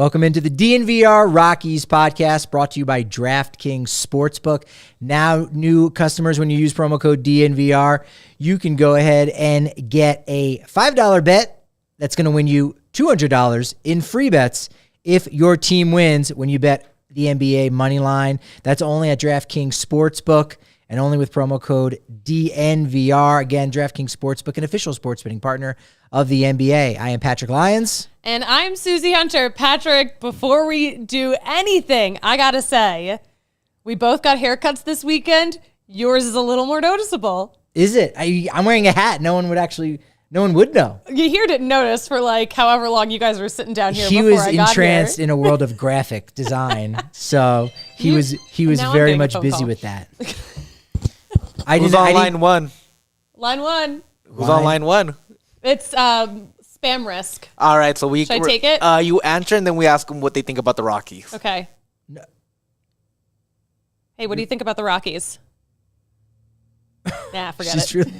Welcome into the DNVR Rockies podcast brought to you by DraftKings Sportsbook. Now, new customers, when you use promo code DNVR, you can go ahead and get a $5 bet that's going to win you $200 in free bets if your team wins when you bet the NBA money line. That's only at DraftKings Sportsbook and only with promo code DNVR. Again, DraftKings Sportsbook, an official sports betting partner of the NBA. I am Patrick Lyons. And I'm Suzie Hunter. Patrick, before we do anything, I got to say, we both got haircuts this weekend. Yours is a little more noticeable. Is it? I'm wearing a hat. No one would know. You here didn't notice for like however long you guys were sitting down here He before was I got entranced here. in a world of graphic design. So he was Now I'm very getting a much phone busy call. with that. Who's on line one? Line one. Who's on line one? It's spam risk. All right, so Should I take it? You answer, and then we ask them what they think about the Rockies. Okay. No. Hey, what do you think about the Rockies? Nah, forget it. Really...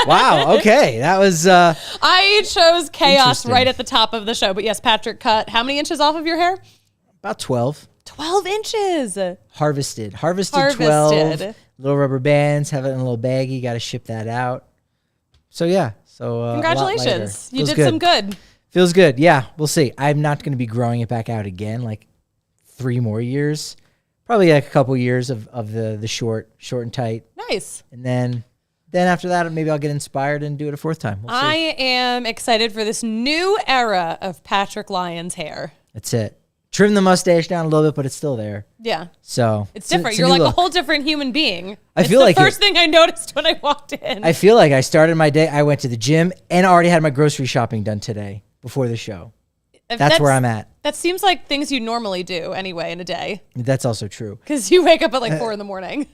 Wow. Okay. That was... I chose chaos Interesting. right at the top of the show. But yes, Patrick cut how many inches off of your hair? about 12. 12 inches. Harvested 12. Little rubber bands. Have it in a little baggie. Got to ship that out. So, yeah. So Congratulations. You Feels did some good. Feels good. Yeah. We'll see. I'm not going to be growing it back out again. Like 3 more years. Probably like a couple years of the short and tight. Nice. And then after that, maybe I'll get inspired and do it a 4th time. We'll see. I am excited for this new era of Patrick Lyons hair. That's it. Trim the mustache down a little bit, but it's still there. Yeah. So It's different. a You're new like a look. whole different human being. I It's feel the like first thing I noticed when I walked in. I feel like I started my day. I went to the gym and already had my grocery shopping done today before the show. That's where I'm at. That seems like things you normally do anyway in a day. That's also true. Because you wake up at like 4 in the morning.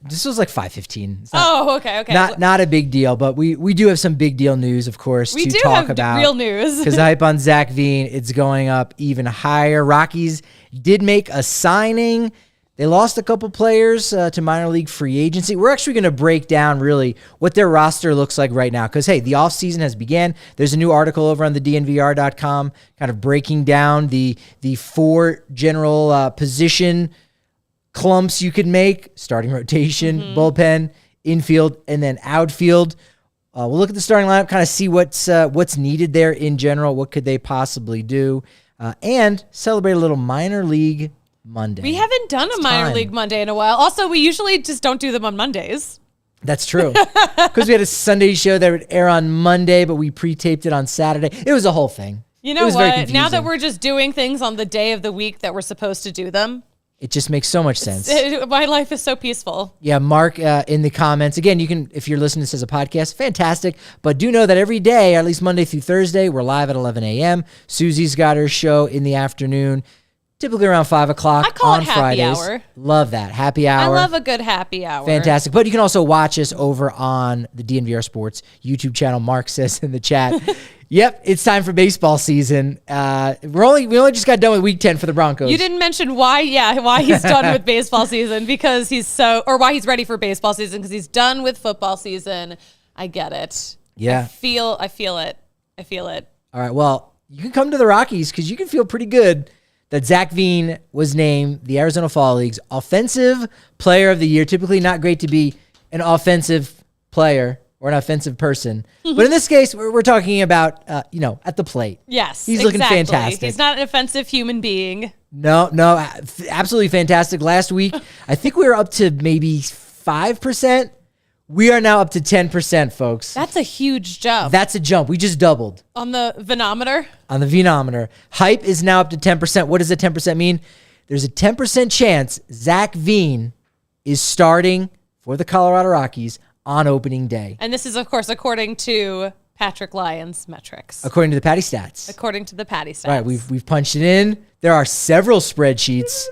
This was like 5:15. Okay. Not a big deal, but we do have some big deal news, of course, We to do talk have about. real news. Because the hype on Zach Veen, it's going up even higher. Rockies did make a signing. They lost a couple players to minor league free agency. We're actually going to break down really what their roster looks like right now. Because, hey, the offseason has began. There's a new article over on the DNVR.com kind of breaking down the 4 general position clumps you could make: starting rotation, bullpen, infield, and then outfield. We'll look at the starting lineup, kind of see what's needed there in general. What could they possibly do? And celebrate a little minor league Monday. We haven't done a minor league Monday in a while. Also, we usually just don't do them on Mondays. That's true. Because we had a Sunday show that would air on Monday, but we pre-taped it on Saturday. It was a whole thing. You It know was very what? Now confusing. that we're just doing things on the day of the week that we're supposed to do them, It just makes so much sense. my life is so peaceful. Yeah, Mark in the comments. Again, you can, if you're listening to this as a podcast, fantastic. But do know that every day, at least Monday through Thursday, we're live at 11 a.m. Susie's got her show in the afternoon, typically around 5 o'clock I call it on happy Fridays. hour. Love that. Happy hour. I love a good happy hour. Fantastic. But you can also watch us over on the DNVR Sports YouTube channel. Mark says in the chat, yep, it's time for baseball season. We only just got done with week 10 for the Broncos. You didn't mention why he's done with baseball season why he's ready for baseball season because he's done with football season. I get it. Yeah. I feel it. All right. Well, you can come to the Rockies because you can feel pretty good that Zach Veen was named the Arizona Fall League's Offensive Player of the Year. Typically not great to be an offensive player or an offensive person. But in this case, we're talking about, at the plate. Yes, He's looking fantastic. He's not an offensive human being. No, absolutely fantastic. Last week, I think we were up to maybe 5%. We are now up to 10%, folks. That's a huge jump. That's a jump. We just doubled. On the venometer? On the Veenometer. Hype is now up to 10%. What does the 10% mean? There's a 10% chance Zach Veen is starting for the Colorado Rockies on opening day. And this is, of course, according to Patrick Lyons' metrics. According to the Patty stats. According to the Patty stats. Right, we've punched it in. There are several spreadsheets,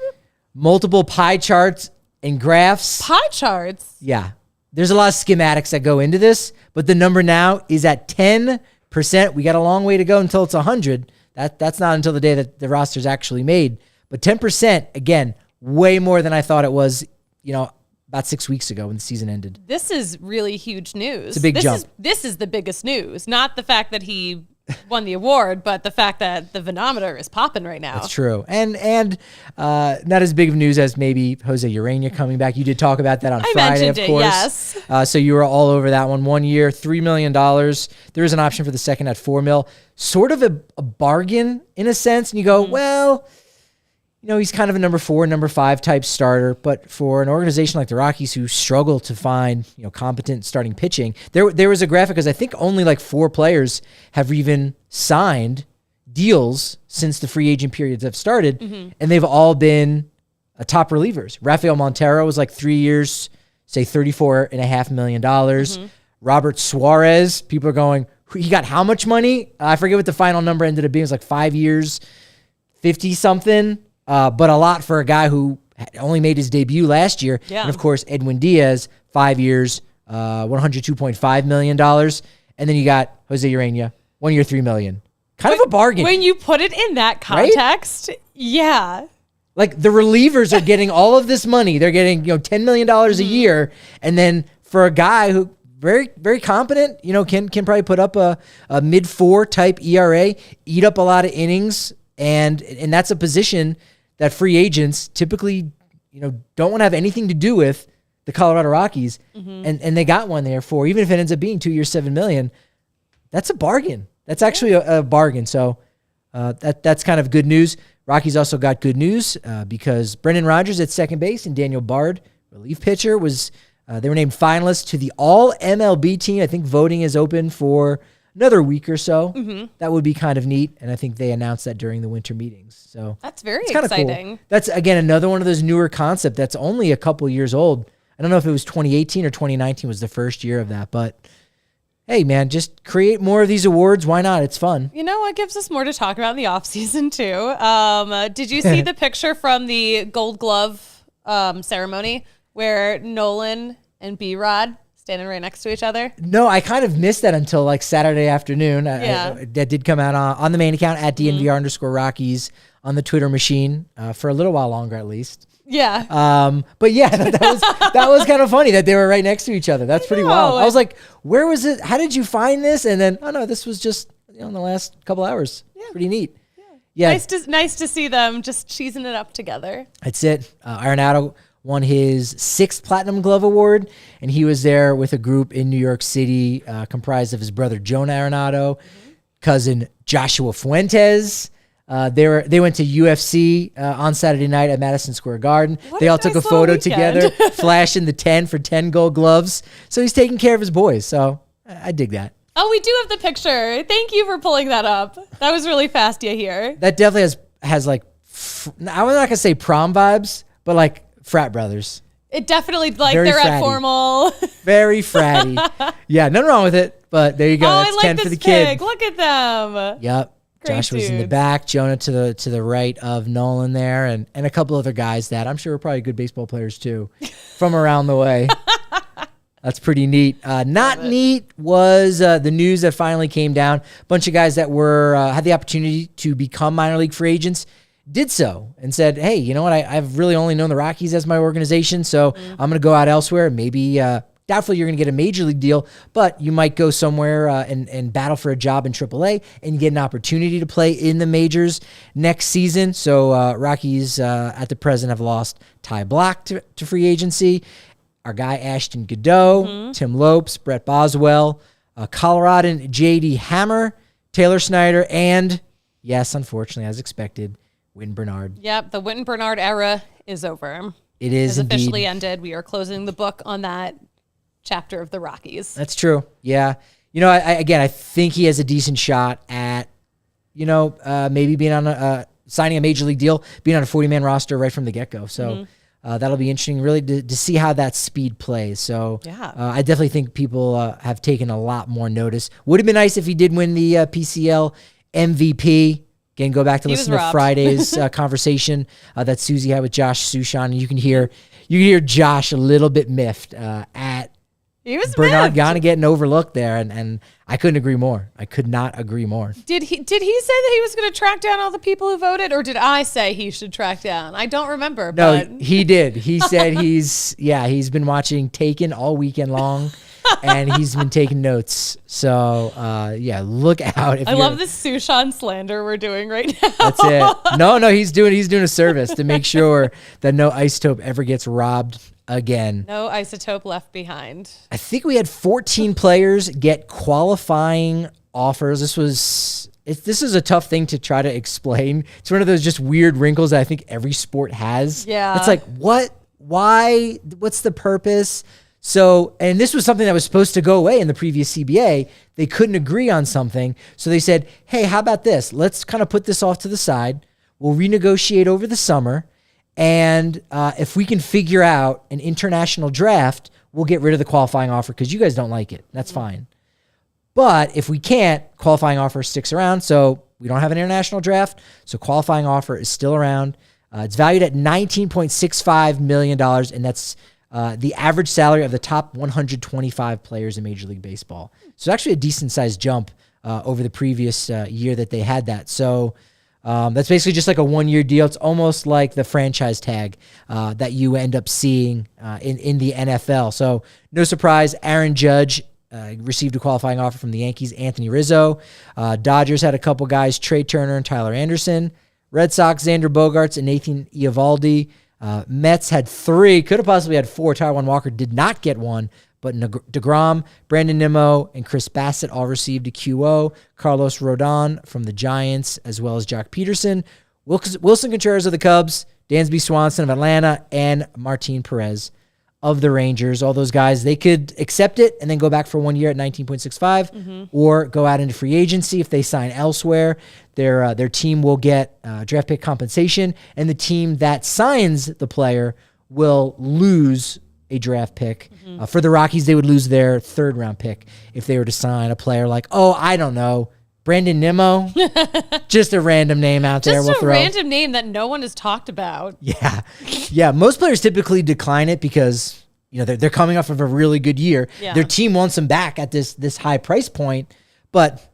multiple pie charts and graphs. Pie charts? Yeah. There's a lot of schematics that go into this, but the number now is at 10%. We got a long way to go until it's 100. That's not until the day that the roster's actually made. But 10%, again, way more than I thought it was, about 6 weeks ago when the season ended. This is really huge news. It's a big jump. This is the biggest news, not the fact that he won the award, but the fact that the Venometer is popping right now. That's true. And not as big of news as maybe Jose Urena coming back. You did talk about that on Friday, of course. Yes. So you were all over that one. 1 year, $3 million. There is an option for the second at $4 million. Sort of a bargain in a sense. And you go, well, he's kind of a number 4, number 5 type starter. But for an organization like the Rockies who struggle to find, competent starting pitching, there was a graphic because I think only like 4 players have even signed deals since the free agent periods have started. And they've all been top relievers. Rafael Montero was like 3 years, say $34.5 million. Robert Suarez, people are going, he got how much money? I forget what the final number ended up being. It was like 5 years, 50 something. But a lot for a guy who only made his debut last year. Yeah. And of course, Edwin Diaz, 5 years, $102.5 million. And then you got Jose Urena, 1 year, $3 million. Kind of a bargain. When you put it in that context, right? Yeah. Like the relievers are getting all of this money. They're getting, $10 million a year. And then for a guy who very, very competent, can probably put up a mid-4 type ERA, eat up a lot of innings. And that's a position that free agents typically, don't want to have anything to do with the Colorado Rockies. And they got one there for, even if it ends up being 2 years, $7 million, that's a bargain. That's actually a bargain. So that's kind of good news. Rockies also got good news because Brendan Rodgers at second base and Daniel Bard, relief pitcher, they were named finalists to the All-MLB team. I think voting is open for another week or so. That would be kind of neat. And I think they announced that during the winter meetings. So that's very exciting. Cool. That's, again, another one of those newer concepts that's only a couple years old. I don't know if it was 2018 or 2019 was the first year of that, but hey, man, just create more of these awards. Why not? It's fun. It gives us more to talk about in the offseason, too. Did you see the picture from the Gold Glove ceremony where Nolan and B-Rod standing right next to each other? No, I kind of missed that until like Saturday afternoon. That did come out on the main account at DNVR_Rockies on the Twitter machine for a little while longer, at least. Yeah. But yeah, that was kind of funny that they were right next to each other. That's pretty wild. I was like, where was it? How did you find this? And then, oh no, this was just in the last couple hours. Yeah. Pretty neat. Yeah. Nice to see them just cheesing it up together. That's it. Arenado won his 6th Platinum Glove Award, and he was there with a group in New York City comprised of his brother Jonah Arenado, cousin Joshua Fuentes. They went to UFC on Saturday night at Madison Square Garden. They all took a photo together, flashing the 10 for 10 gold gloves. So he's taking care of his boys. So I dig that. Oh, we do have the picture. Thank you for pulling that up. That was really fast here. That definitely has like, I was not going to say prom vibes, but like frat brothers. It definitely, like, very they're fratty. at formal. Very fratty. Yeah, nothing wrong with it, but there you go. Oh, That's I like 10 this for the pic. kid. Look at them. Yep. Great Josh was in the dudes. back, Jonah to the right of Nolan there, and a couple other guys that I'm sure are probably good baseball players too from around the way. That's pretty neat. Not neat was the news that finally came down. A bunch of guys that were had the opportunity to become minor league free agents did so and said, hey, you know what? I've really only known the Rockies as my organization, so I'm going to go out elsewhere. Maybe doubtful you're going to get a major league deal, but you might go somewhere and battle for a job in AAA and get an opportunity to play in the majors next season. So Rockies at the present have lost Ty Block to free agency. Our guy Ashton Godot, Tim Lopes, Brett Boswell, Coloradan J.D. Hammer, Taylor Snyder, and, yes, unfortunately, as expected, Wynn Bernard. Yep, the Wynn Bernard era is over. It is indeed. Officially indeed. ended. We are closing the book on that chapter of the Rockies. That's true. Yeah. I think he has a decent shot at, maybe being on signing a major league deal, being on a 40-man roster right from the get-go. So that'll be interesting, really, to see how that speed plays. So yeah. I definitely think people have taken a lot more notice. Would have been nice if he did win the PCL MVP. Again, go back to listen to Friday's conversation that Suzie had with Josh Sushan, and you can hear Josh a little bit miffed at Bernard Ghana getting overlooked there, and I couldn't agree more. I could not agree more. Did he say that he was going to track down all the people who voted, or did I say he should track down? I don't remember. No, but he did. He said he's been watching Taken all weekend long, and he's been taking notes. So, look out. I love this Sushan slander we're doing right now. That's it. No, he's doing a service to make sure that no isotope ever gets robbed again. No isotope left behind. I think we had 14 players get qualifying offers. This is a tough thing to try to explain. It's one of those just weird wrinkles that I think every sport has. Yeah. It's like, what? Why? What's the purpose? So, and this was something that was supposed to go away in the previous CBA. They couldn't agree on something. So they said, hey, how about this? Let's kind of put this off to the side. We'll renegotiate over the summer. And if we can figure out an international draft, we'll get rid of the qualifying offer because you guys don't like it. That's fine. But if we can't, qualifying offer sticks around. So we don't have an international draft. So qualifying offer is still around. It's valued at $19.65 million, and that's the average salary of the top 125 players in Major League Baseball. So actually a decent-sized jump over the previous year that they had that. So that's basically just like a one-year deal. It's almost like the franchise tag that you end up seeing in the NFL. So no surprise, Aaron Judge received a qualifying offer from the Yankees, Anthony Rizzo. Dodgers had a couple guys, Trey Turner and Tyler Anderson. Red Sox, Xander Bogaerts and Nathan Eovaldi. Mets had 3, could have possibly had 4. Taijuan Walker did not get one, but DeGrom, Brandon Nimmo, and Chris Bassett all received a QO. Carlos Rodon from the Giants, as well as Jock Peterson. Wilson Contreras of the Cubs, Dansby Swanson of Atlanta, and Martin Perez of the Rangers. All those guys, they could accept it and then go back for 1 year at 19.65 or go out into free agency if they sign elsewhere. Their team will get draft pick compensation, and the team that signs the player will lose a draft pick. For the Rockies, they would lose their 3rd round pick if they were to sign a player like, I don't know, Brandon Nimmo. Just a random name out there. Just a random name that no one has talked about. Yeah. Most players typically decline it because they're coming off of a really good year. Yeah. Their team wants them back at this high price point, but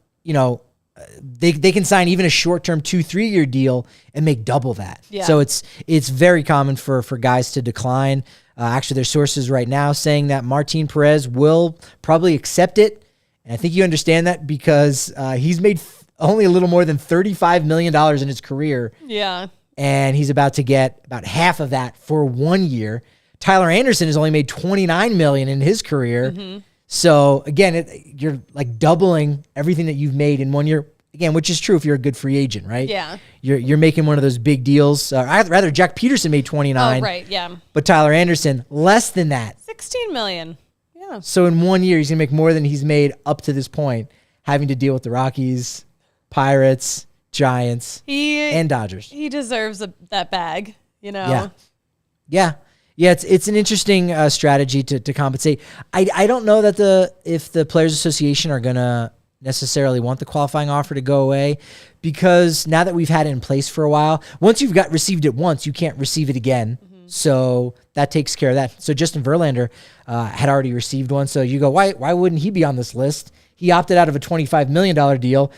they can sign even a short-term 2-3 year deal and make double that. Yeah. So it's very common for guys to decline. Actually, there's sources right now saying that Martin Perez will probably accept it. And I think you understand that because he's made only a little more than $35 million in his career. Yeah. And he's about to get about half of that for 1 year. Tyler Anderson has only made $29 million in his career. So again, you're like doubling everything that you've made in 1 year. Again, which is true if you're a good free agent, right? Yeah. You're making one of those big deals. Rather, Jack Peterson made 29. Oh, right. Yeah. But Tyler Anderson, less than that. 16 million. Yeah. So in 1 year, he's going to make more than he's made up to this point, having to deal with the Rockies, Pirates, Giants, and Dodgers. He deserves that bag, Yeah. It's an interesting strategy to compensate. I don't know that if the Players Association are going to necessarily want the qualifying offer to go away, because now that we've had it in place for a while, once you've received it once, you can't receive it again. So that takes care of that. So Justin Verlander had already received one. So you go, why wouldn't he be on this list? He opted out of a $25 million deal.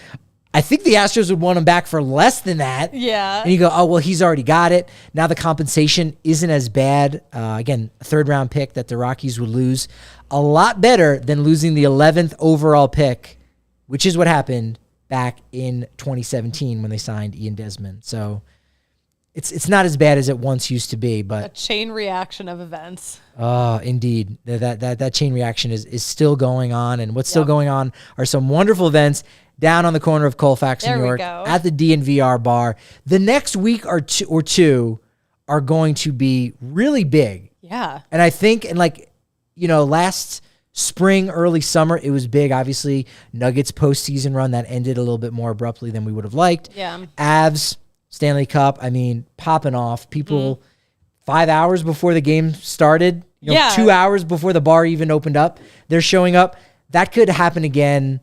I think the Astros would want him back for less than that. Yeah. And you go, well, he's already got it. Now the compensation isn't as bad. Again, a 3rd round pick that the Rockies would lose. A lot better than losing the 11th overall pick, which is what happened back in 2017 when they signed Ian Desmond. So it's not as bad as it once used to be, but a chain reaction of events. Indeed. That chain reaction is still going on, and what's still going on are some wonderful events down on the corner of Colfax, New York, at the DNVR bar. The next week or two are going to be really big. Yeah. And I think, last spring, early summer, it was big. Obviously, Nuggets postseason run that ended a little bit more abruptly than we would have liked. Yeah. Avs, Stanley Cup, popping off. People 5 hours before the game started, 2 hours before the bar even opened up, they're showing up. That could happen again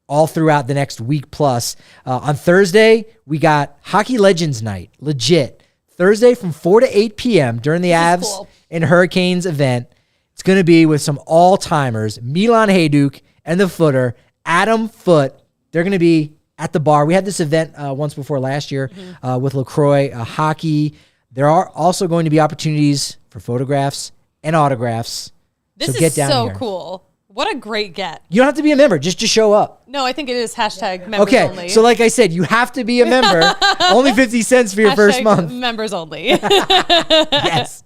all throughout the next week plus. On Thursday, we got Hockey Legends Night, legit. Thursday from 4 to 8 p.m. during the Avs and Hurricanes event. It's going to be with some all-timers, Milan Hajduk and the Footer, Adam Foote. They're going to be at the bar. We had this event once before last year with LaCroix hockey. There are also going to be opportunities for photographs and autographs. This so get is down so here. cool. What a great get. You don't have to be a member. Just show up. No, I think it is hashtag members only. So like I said, you have to be a member. Only 50 cents for your Hashtag first month. members only. Yes.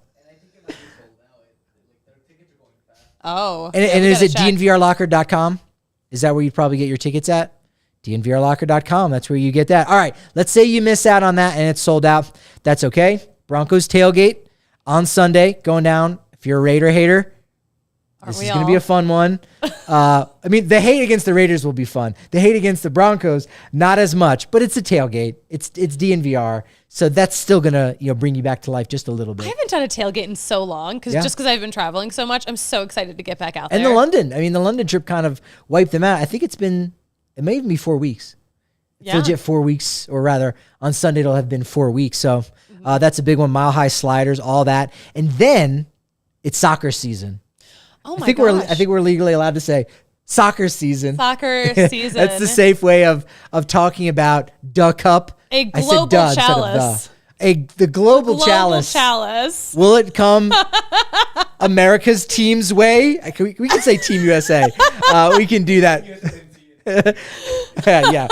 Oh. And is it dnvrlocker.com? Is that where you probably get your tickets at? dnvrlocker.com. That's where you get that. All right. Let's say you miss out on that and it's sold out. That's okay. Broncos tailgate on Sunday going down. If you're a Raider hater, this is going to be a fun one. I mean, the hate against the Raiders will be fun. The hate against the Broncos, not as much, but it's a tailgate. It's DNVR. So that's still going to, bring you back to life just a little bit. I haven't done a tailgate in so long because I've been traveling so much. I'm so excited to get back out there. And the London trip kind of wiped them out. I think it may even be 4 weeks. It's legit 4 weeks, or rather on Sunday it'll have been 4 weeks. So that's a big one. Mile high sliders, all that. And then it's soccer season. Oh my gosh. I think we're legally allowed to say soccer season. Soccer season. That's the safe way of talking about Duh Cup. A global chalice. The global chalice. Will it come America's team's way? We can say Team USA. We can do that. Yeah.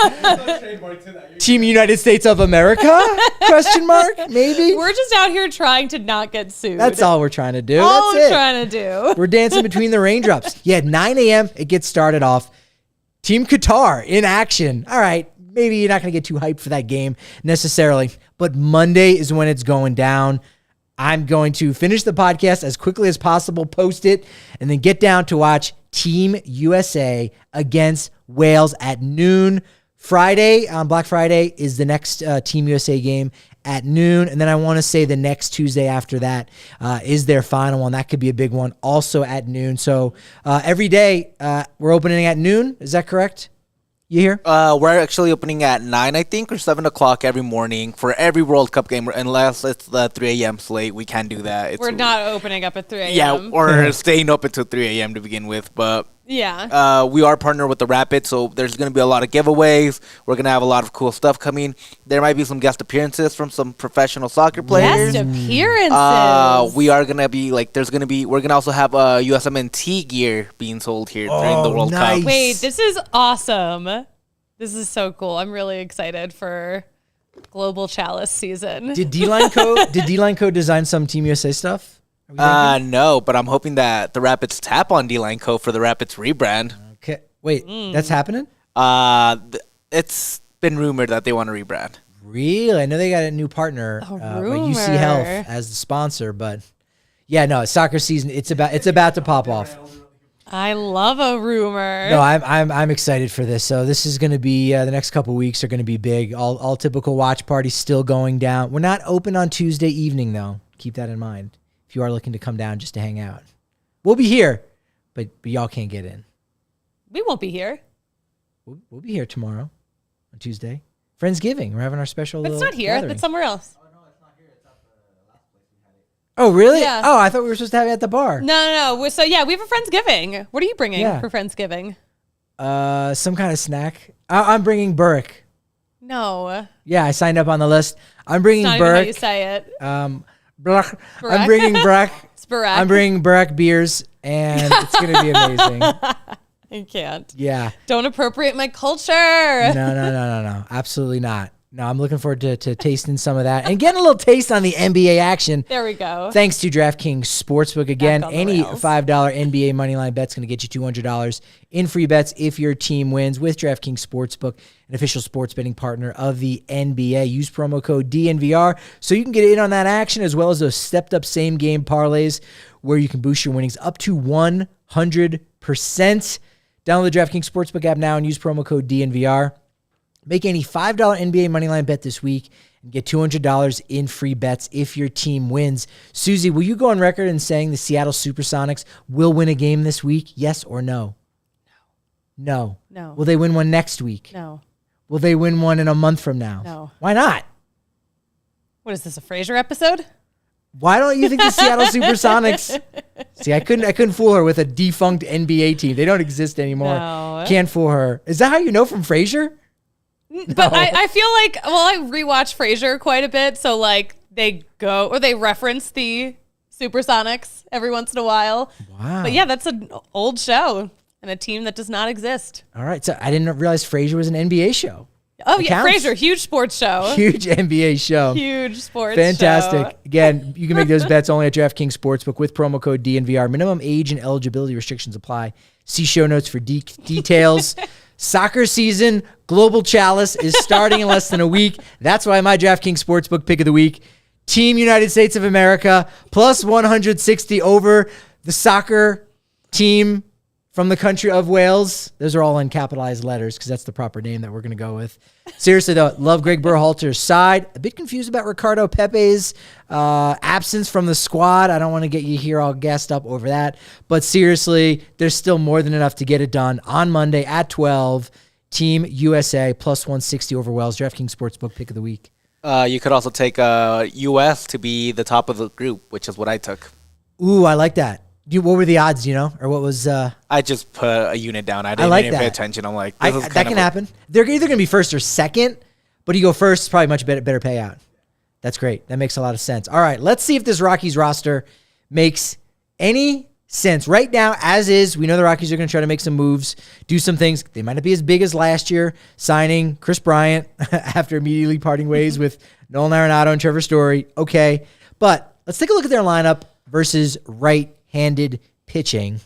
Team United States of America? Question mark? Maybe. We're just out here trying to not get sued. That's all we're trying to do. All we're trying to do. We're dancing between the raindrops. Yeah, 9 a.m. it gets started off. Team Qatar in action. All right, maybe you're not going to get too hyped for that game necessarily, but Monday is when it's going down. I'm going to finish the podcast as quickly as possible, post it, and then get down to watch Team USA against Wales at noon. Friday, on Black Friday, is the next Team USA game at noon. And then I want to say the next Tuesday after that is their final one. That could be a big one, also at noon. So every day we're opening at noon. Is that correct? You here? We're actually opening at 9, I think, or 7 o'clock every morning for every World Cup game. Unless it's the 3 a.m. slate, we can't do that. We're not opening up at 3 a.m. Yeah, or staying up until 3 a.m. to begin with. But yeah, we are partnered with the Rapids, so there's going to be a lot of giveaways. We're going to have a lot of cool stuff coming. There might be some guest appearances from some professional soccer players. Guest appearances. We are going to be we're going to also have USMNT gear being sold here during the World Cup. Wait, this is awesome. This is so cool. I'm really excited for Global Chalice season. Did D-Line Co design some Team USA stuff? No, but I'm hoping that the Rapids tap on D-Line Co for the Rapids rebrand. Okay, wait, that's happening? It's been rumored that they want to rebrand. Really? I know they got a new partner, like UC Health as the sponsor, but yeah, no, soccer season. It's about to pop off. I love a rumor. No, I'm excited for this. So this is going to be the next couple weeks are going to be big. All typical watch parties still going down. We're not open on Tuesday evening though. Keep that in mind. If you are looking to come down just to hang out, we'll be here, but y'all can't get in. We won't be here. We'll be here tomorrow on Tuesday. Friendsgiving. We're having our special. But it's not here. gathering. It's somewhere else. Oh, no, it's not here. It's at the last place we had it. Oh, really? Yeah. Oh, I thought we were supposed to have it at the bar. No. So yeah, we have a Friendsgiving. What are you bringing for Friendsgiving? Some kind of snack. I'm bringing Burke. No. Yeah, I signed up on the list. I'm bringing It's not Burke. even how you say it. Burke. I'm bringing Burke. It's Barack. I'm bringing Burke beers, and it's going to be amazing. I can't. Yeah. Don't appropriate my culture. No. Absolutely not. No, I'm looking forward to tasting some of that and getting a little taste on the NBA action. There we go. Thanks to DraftKings Sportsbook. Again, any rails. $5 NBA moneyline bet's going to get you $200 in free bets if your team wins with DraftKings Sportsbook, an official sports betting partner of the NBA. Use promo code DNVR so you can get in on that action, as well as those stepped-up same-game parlays where you can boost your winnings up to 100%. Download the DraftKings Sportsbook app now and use promo code DNVR. Make any $5 NBA moneyline bet this week and get $200 in free bets if your team wins. Suzie, will you go on record in saying the Seattle Supersonics will win a game this week? Yes or no? No. No. Will they win one next week? No. Will they win one in a month from now? No. Why not? What is this, a Frasier episode? Why don't you think the Seattle Supersonics? See, I couldn't fool her with a defunct NBA team. They don't exist anymore. No. Can't fool her. Is that how you know from Frasier? But I feel like, I rewatch Frasier quite a bit, so like they reference the Supersonics every once in a while. Wow. But yeah, that's an old show. and a team that does not exist. All right. So I didn't realize Frasier was an NBA show. Oh, It yeah. counts. Frasier, huge sports show. Huge NBA show. Huge sports Fantastic. show. Again, you can make those bets only at DraftKings Sportsbook with promo code DNVR. Minimum age and eligibility restrictions apply. See show notes for details. Soccer season, Global Chalice is starting in less than a week. That's why my DraftKings Sportsbook pick of the week, Team United States of America, plus 160 over the soccer team from the country of Wales. Those are all in capitalized letters because that's the proper name that we're going to go with. Seriously, though, love Greg Berhalter's side. A bit confused about Ricardo Pepe's absence from the squad. I don't want to get you here all gassed up over that. But seriously, there's still more than enough to get it done on Monday at 12. Team USA plus 160 over Wales. DraftKings Sportsbook pick of the week. You could also take US to be the top of the group, which is what I took. Ooh, I like that. What were the odds, or what was... I just put a unit down. I didn't like even pay that. attention. I'm like, that can happen. They're either going to be first or second, but you go first, it's probably much better payout. That's great. That makes a lot of sense. All right, let's see if this Rockies roster makes any sense. Right now, as is, we know the Rockies are going to try to make some moves, do some things. They might not be as big as last year, signing Kris Bryant after immediately parting ways with Nolan Arenado and Trevor Story. Okay, but let's take a look at their lineup versus right-handed pitching.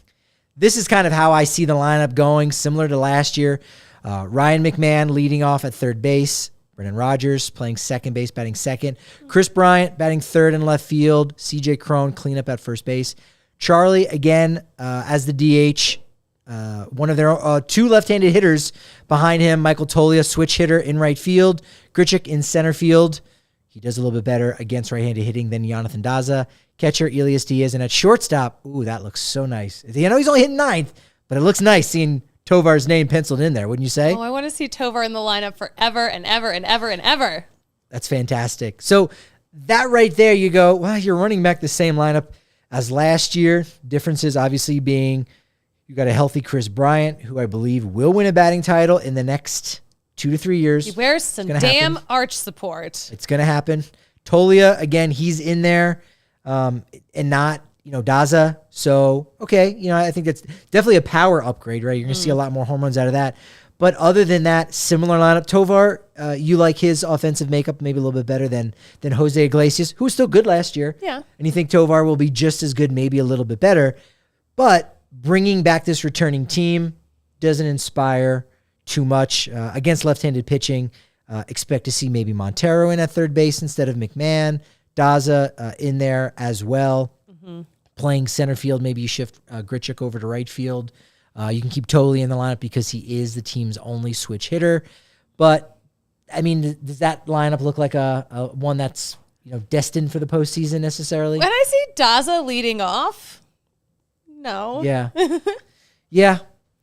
This is kind of how I see the lineup going, similar to last year. Ryan McMahon leading off at third base. Brendan Rodgers playing second base, batting second. Kris Bryant batting third in left field. CJ Cron cleanup at first base. Charlie, again, as the DH. One of their two left-handed hitters behind him. Michael Toglia, switch hitter in right field. Grichuk in center field. He does a little bit better against right-handed hitting than Jonathan Daza. Catcher, Elias Diaz. And at shortstop, ooh, that looks so nice. I know he's only hitting ninth, but it looks nice seeing Tovar's name penciled in there, wouldn't you say? Oh, I want to see Tovar in the lineup forever and ever and ever and ever. That's fantastic. So that right there, you go, well, you're running back the same lineup as last year. Differences obviously being you got a healthy Kris Bryant, who I believe will win a batting title in the next 2 to 3 years. He wears some damn arch support. It's going to happen. Toglia, again, he's in there and not, Daza. So, okay, I think that's definitely a power upgrade, right? You're going to see a lot more home runs out of that. But other than that, similar lineup. Tovar, you like his offensive makeup maybe a little bit better than Jose Iglesias, who was still good last year. Yeah. And you think Tovar will be just as good, maybe a little bit better. But bringing back this returning team doesn't inspire too much. Against left-handed pitching, expect to see maybe Montero in at third base instead of McMahon. Daza in there as well. Mm-hmm. Playing center field, maybe you shift Grichuk over to right field. You can keep Tolley in the lineup because he is the team's only switch hitter. But, I mean, does that lineup look like a one that's destined for the postseason necessarily? When I see Daza leading off, no. Yeah.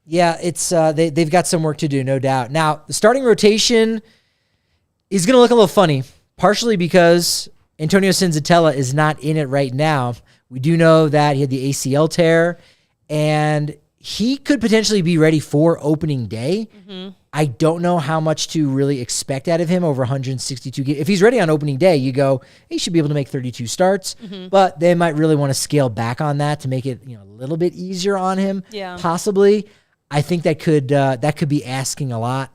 Yeah, it's they've got some work to do, no doubt. Now, the starting rotation is going to look a little funny, partially because Antonio Senzatella is not in it right now. We do know that he had the ACL tear, and he could potentially be ready for opening day. Mm-hmm. I don't know how much to really expect out of him over 162 games. If he's ready on opening day, you go, he should be able to make 32 starts, but they might really want to scale back on that to make it a little bit easier on him, possibly. I think that could be asking a lot.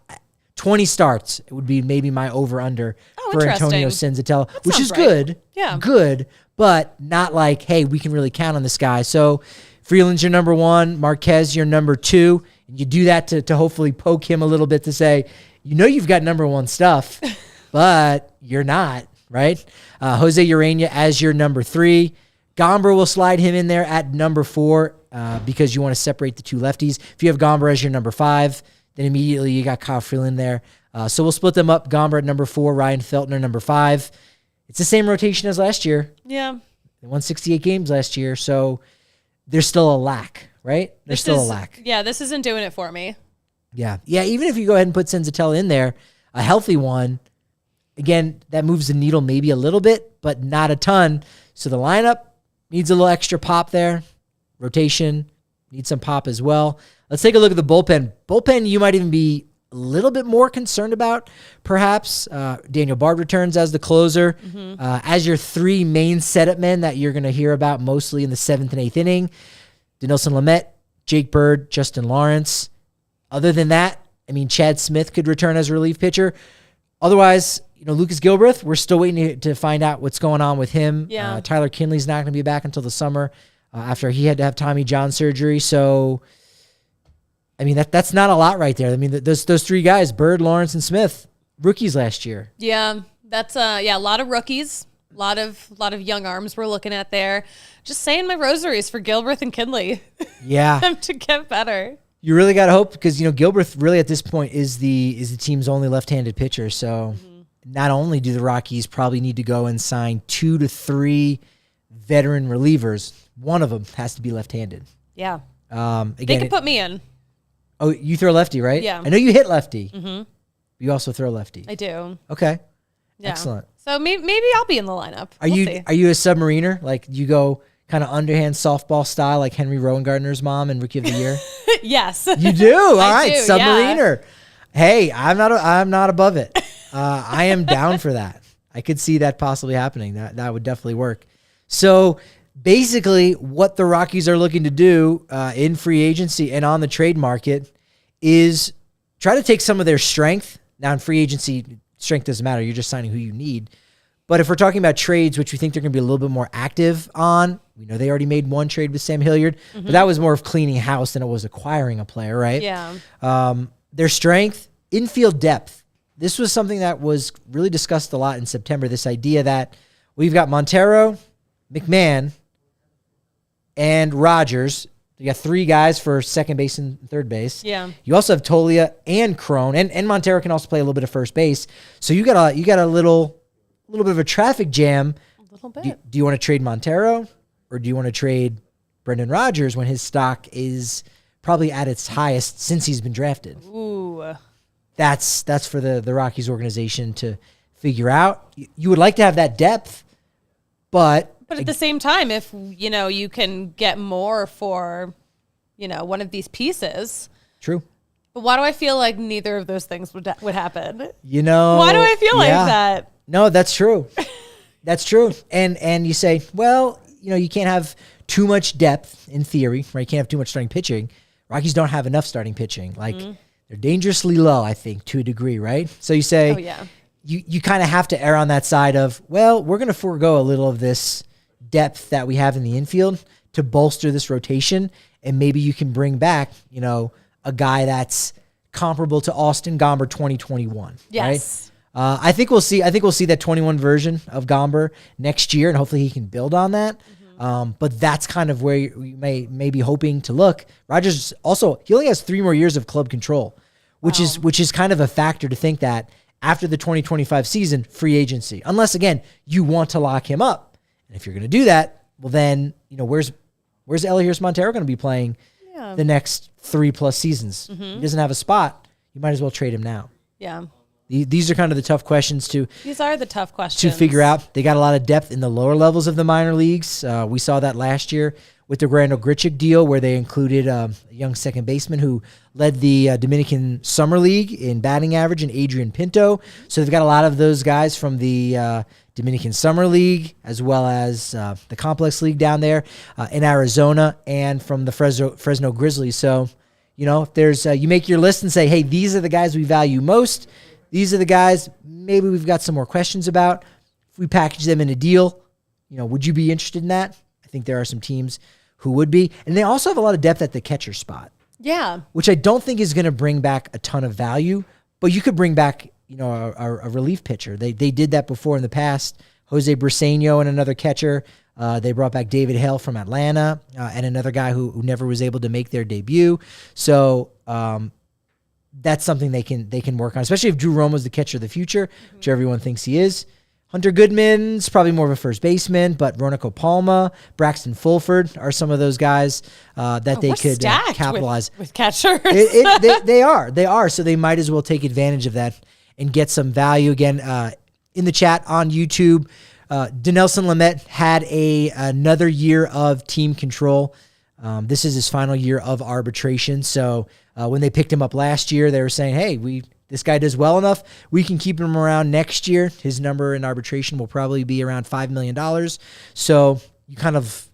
20 starts, it would be maybe my over-under for Antonio Senzatella, which is good. Yeah. Good, but not like, hey, we can really count on this guy. So Freeland's your number one, Marquez your number two, and you do that to hopefully poke him a little bit to say, you've got number one stuff, but you're not, right? Jose Urena as your number three. Gomber will slide him in there at number four because you want to separate the two lefties. If you have Gomber as your number five, then immediately you got Kyle Freeland there. So we'll split them up. Gomber at number four, Ryan Feltner number five. It's the same rotation as last year. Yeah. They won 68 games last year, so there's still a lack, right? There's still a lack. Yeah, this isn't doing it for me. Yeah, even if you go ahead and put Senzatella in there, a healthy one, again, that moves the needle maybe a little bit, but not a ton. So the lineup needs a little extra pop there. Rotation needs some pop as well. Let's take a look at the bullpen. Bullpen, you might even be a little bit more concerned about, perhaps. Daniel Bard returns as the closer. As your three main setup men that you're going to hear about mostly in the 7th and 8th inning. Dinelson Lamet, Jake Bird, Justin Lawrence. Other than that, I mean, Chad Smith could return as a relief pitcher. Otherwise, Lucas Gilbreth, we're still waiting to find out what's going on with him. Yeah. Tyler Kinley's not going to be back until the summer after he had to have Tommy John surgery. So, I mean, that's not a lot right there. I mean, those three guys, Bird, Lawrence, and Smith, rookies last year. Yeah, that's a lot of rookies. A lot of young arms we're looking at there. Just saying my rosaries for Gilbreth and Kinley. Yeah. Them to get better. You really got to hope because, Gilbreth really at this point is the team's only left-handed pitcher. So not only do the Rockies probably need to go and sign 2 to 3 veteran relievers, one of them has to be left-handed. Yeah. Again, they could put me in. Oh, you throw lefty, right? Yeah. I know you hit lefty. Mm-hmm. You also throw lefty. I do. Okay. Yeah. Excellent. So maybe I'll be in the lineup. Are you a submariner? Like you go kind of underhand softball style like Henry Rowengartner's mom in Rookie of the Year? Yes. You do? All right, do, submariner. Yeah. Hey, I'm not above it. I am down for that. I could see that possibly happening. That would definitely work. So basically what the Rockies are looking to do in free agency and on the trade market is try to take some of their strength. Now in free agency, strength doesn't matter. You're just signing who you need. But if we're talking about trades, which we think they're going to be a little bit more active on, we know they already made one trade with Sam Hilliard, but that was more of cleaning house than it was acquiring a player, right? Yeah. Their strength, infield depth. This was something that was really discussed a lot in September, this idea that we've got Montero, McMahon, and Rogers. You got 3 guys for second base and third base. Yeah. You also have Tolia and Crone, and Montero can also play a little bit of first base. So you got a little bit of a traffic jam. A little bit. Do you want to trade Montero or do you want to trade Brendan Rodgers when his stock is probably at its highest since he's been drafted? Ooh. That's for the Rockies organization to figure out. You would like to have that depth, but at the same time, if you can get more for one of these pieces. True. But why do I feel like neither of those things would happen? Why do I feel like that? No, that's true. That's true. And you say, well, you can't have too much depth in theory, right? You can't have too much starting pitching. Rockies don't have enough starting pitching. Like they're dangerously low, I think, to a degree, right? So you say, oh, yeah. you kind of have to err on that side of, well, we're going to forego a little of this depth that we have in the infield to bolster this rotation, and maybe you can bring back, a guy that's comparable to Austin Gomber 2021. Yes. Right? I think we'll see that 21 version of Gomber next year, and hopefully he can build on that. But that's kind of where you may be hoping to look. Rodgers also, he only has 3 more years of club control, which is kind of a factor to think that after the 2025 season, free agency, unless again you want to lock him up. And if you're going to do that, well then, where's Elias Montero going to be playing the next 3+ seasons? He doesn't have a spot. You might as well trade him now. Yeah. These are kind of the tough questions These are the tough questions to figure out. They got a lot of depth in the lower levels of the minor leagues. We saw that last year with the Randall Grichuk deal, where they included a young second baseman who led the Dominican Summer League in batting average, and Adrian Pinto. So they've got a lot of those guys from the Dominican Summer League, as well as the Complex League down there in Arizona, and from the Fresno Grizzlies. So, if there's you make your list and say, hey, these are the guys we value most. These are the guys maybe we've got some more questions about. If we package them in a deal, would you be interested in that? I think there are some teams who would be. And they also have a lot of depth at the catcher spot. Yeah. Which I don't think is going to bring back a ton of value, but you could bring back, a relief pitcher. They did that before in the past. Jose Briseño and another catcher. They brought back David Hale from Atlanta and another guy who never was able to make their debut. So, that's something they can work on, especially if Drew Romo's the catcher of the future, which everyone thinks he is. Hunter Goodman's probably more of a first baseman, but Ronico Palma, Braxton Fulford are some of those guys that they could capitalize with catchers. They are. So they might as well take advantage of that and get some value. Again, in the chat on YouTube, Dinelson Lamet had another year of team control. This is his final year of arbitration. So when they picked him up last year, they were saying, hey, this guy does well enough, we can keep him around next year. His number in arbitration will probably be around $5 million. So you kind of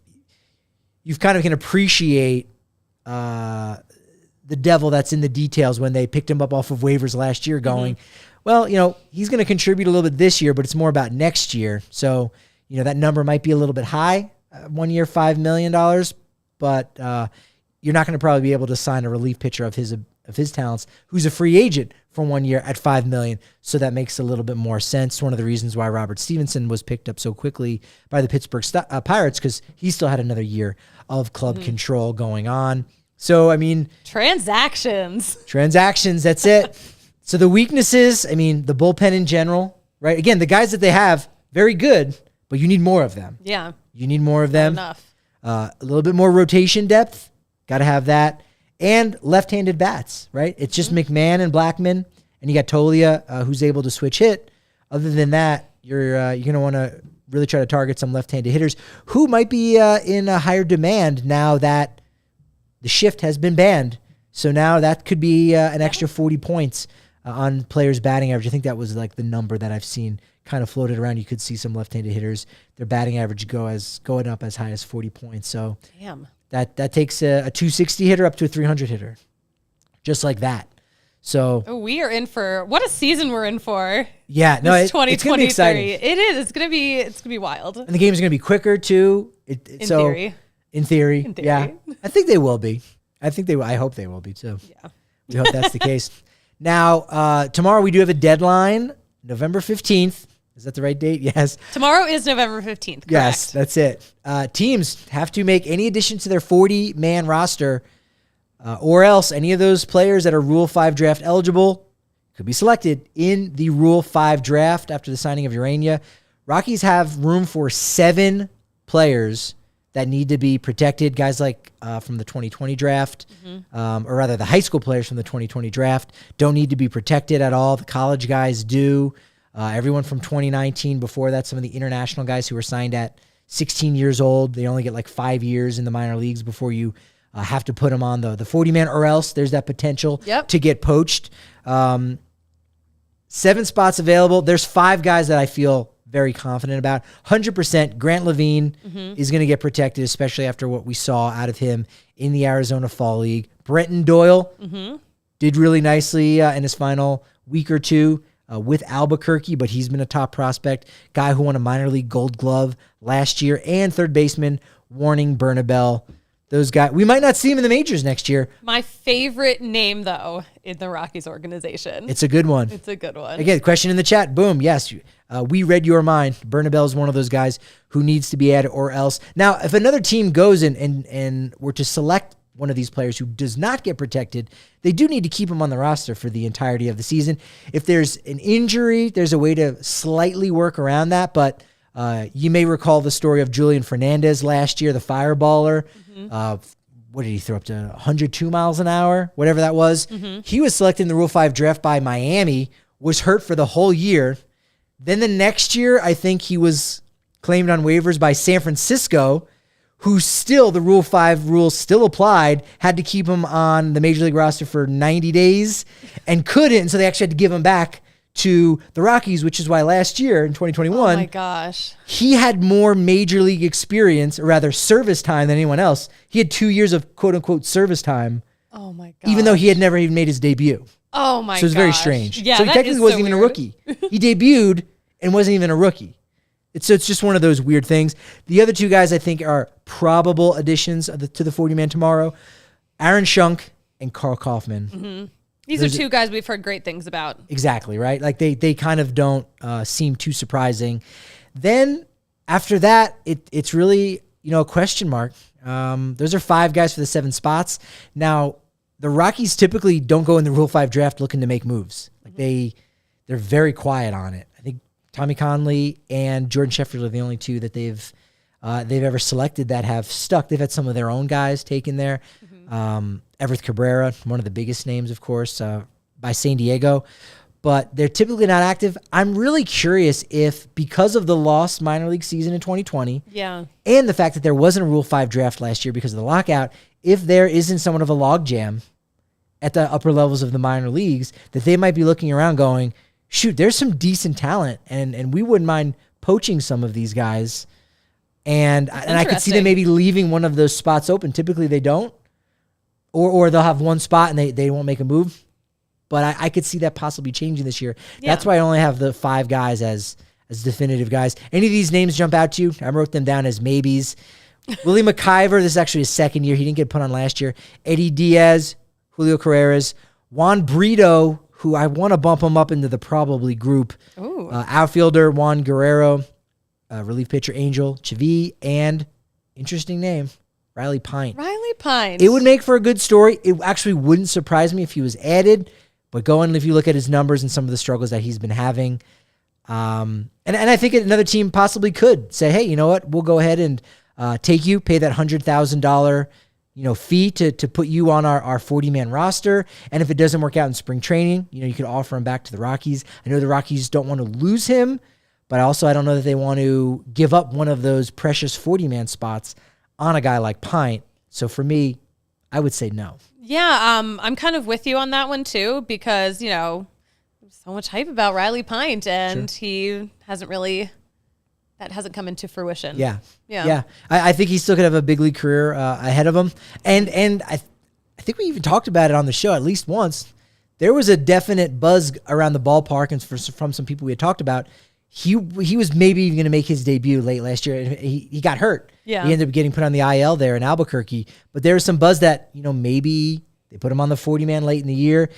can appreciate the devil that's in the details when they picked him up off of waivers last year going, well, he's going to contribute a little bit this year, but it's more about next year. So, that number might be a little bit high, 1 year, $5 million, but you're not going to probably be able to sign a relief pitcher of his talents who's a free agent for 1 year at $5 million. So that makes a little bit more sense. One of the reasons why Robert Stevenson was picked up so quickly by the Pittsburgh Pirates, because he still had another year of club control going on. So, transactions, that's it. So the weaknesses, the bullpen in general, right? Again, the guys that they have, very good, but you need more of them. Yeah. You need more of them. Not enough. A little bit more rotation depth. Got to have that. And left-handed bats, right? It's just McMahon and Blackman, and you got Tolia, who's able to switch hit. Other than that, you're going to want to really try to target some left-handed hitters who might be in a higher demand now that the shift has been banned. So now that could be an extra 40 points on players' batting average. I think that was like the number that I've seen kind of floated around. You could see some left-handed hitters, their batting average going up as high as 40 points. So damn. That takes a 260 hitter up to a 300 hitter, just like that. So we are in for what a season we're in for. Yeah, no, it's 2023. It's gonna be exciting. It is. It's gonna be wild. And the game's gonna be quicker too. In theory, yeah. I think they will be. I hope they will be too. Yeah, we hope that's the case. Now, tomorrow we do have a deadline, November 15th. Is that the right date? Yes. Tomorrow is November 15th, correct? Yes, that's it. Teams have to make any addition to their 40-man roster, or else any of those players that are Rule 5 draft eligible could be selected in the Rule 5 draft after the signing of Urena. Rockies have room for 7 players that need to be protected, guys like from the 2020 draft, or rather the high school players from the 2020 draft don't need to be protected at all. The college guys do. Everyone from 2019 before that, some of the international guys who were signed at 16 years old, they only get like 5 years in the minor leagues before you have to put them on the 40-man, or else there's that potential to get poached. 7 spots available. There's 5 guys that I feel very confident about. 100% Grant Levine is going to get protected, especially after what we saw out of him in the Arizona Fall League. Brenton Doyle did really nicely in his final week or two with Albuquerque, but he's been a top prospect, guy who won a minor league Gold Glove last year, and third baseman Warning Bernabel. Those guys, we might not see him in the majors next year. My favorite name, though, in the Rockies organization. It's a good one. It's a good one. Again, question in the chat. Boom. Yes, we read your mind. Bernabel is one of those guys who needs to be added, or else. Now, if another team goes and were to select one of these players who does not get protected, they do need to keep him on the roster for the entirety of the season. If there's an injury, there's a way to slightly work around that, but you may recall the story of Julian Fernandez last year, the fireballer. What did he throw up to 102 miles an hour, whatever that was? He was selected in the Rule 5 draft by Miami, was hurt for the whole year. Then the next year, I think he was claimed on waivers by San Francisco, who still, the Rule 5 rules still applied, had to keep him on the Major League roster for 90 days and couldn't, so they actually had to give him back to the Rockies, which is why last year in 2021, oh my gosh, he had more Major League experience, or rather service time, than anyone else. He had 2 years of quote-unquote service time. Oh my god! Even though he had never even made his debut. Oh my god! So it was very strange. Yeah, so he technically wasn't even a rookie. He debuted and wasn't even a rookie. It's just one of those weird things. The other 2 guys I think are probable additions to the 40-man tomorrow, Aaron Schunk and Carl Kaufman. These are 2 guys we've heard great things about. Exactly, right? Like they kind of don't seem too surprising. Then after that, it's really, a question mark. Those are 5 guys for the 7 spots. Now, the Rockies typically don't go in the Rule 5 draft looking to make moves. Like they're very quiet on it. I think Tommy Conley and Jordan Sheffield are the only 2 that they've ever selected that have stuck. They've had some of their own guys taken there. Everett Cabrera, one of the biggest names, of course, by San Diego. But they're typically not active. I'm really curious if, because of the lost minor league season in 2020, and the fact that there wasn't a Rule 5 draft last year because of the lockout, if there isn't somewhat of a logjam at the upper levels of the minor leagues, that they might be looking around going, shoot, there's some decent talent, and we wouldn't mind poaching some of these guys. And I could see them maybe leaving one of those spots open. Typically they don't. or they'll have one spot and they won't make a move. But I could see that possibly changing this year. Yeah. That's why I only have the 5 guys as definitive guys. Any of these names jump out to you? I wrote them down as maybes. Willie McIver, this is actually his second year. He didn't get put on last year. Eddie Diaz, Julio Carreras, Juan Brito, who I want to bump him up into the probably group. Outfielder Juan Guerrero, relief pitcher Angel Chavi, and interesting name, Riley Pint. Riley Pint. It would make for a good story. It actually wouldn't surprise me if he was added, but if you look at his numbers and some of the struggles that he's been having, and I think another team possibly could say, hey, you know what? We'll go ahead and take you, pay that $100,000 fee to put you on our 40-man roster. And if it doesn't work out in spring training, you could offer him back to the Rockies. I know the Rockies don't want to lose him, but also I don't know that they want to give up one of those precious 40-man spots on a guy like Pint. So for me, I would say no. Yeah, I'm kind of with you on that one too, because, so much hype about Riley Pint, and he hasn't really, that hasn't come into fruition. Yeah. I think he still could have a big league career ahead of him. And I think we even talked about it on the show at least once. There was a definite buzz around the ballpark and from some people we had talked about. He was maybe even going to make his debut late last year. And he got hurt. Yeah. He ended up getting put on the IL there in Albuquerque. But there was some buzz that, maybe they put him on the 40-man late in the year.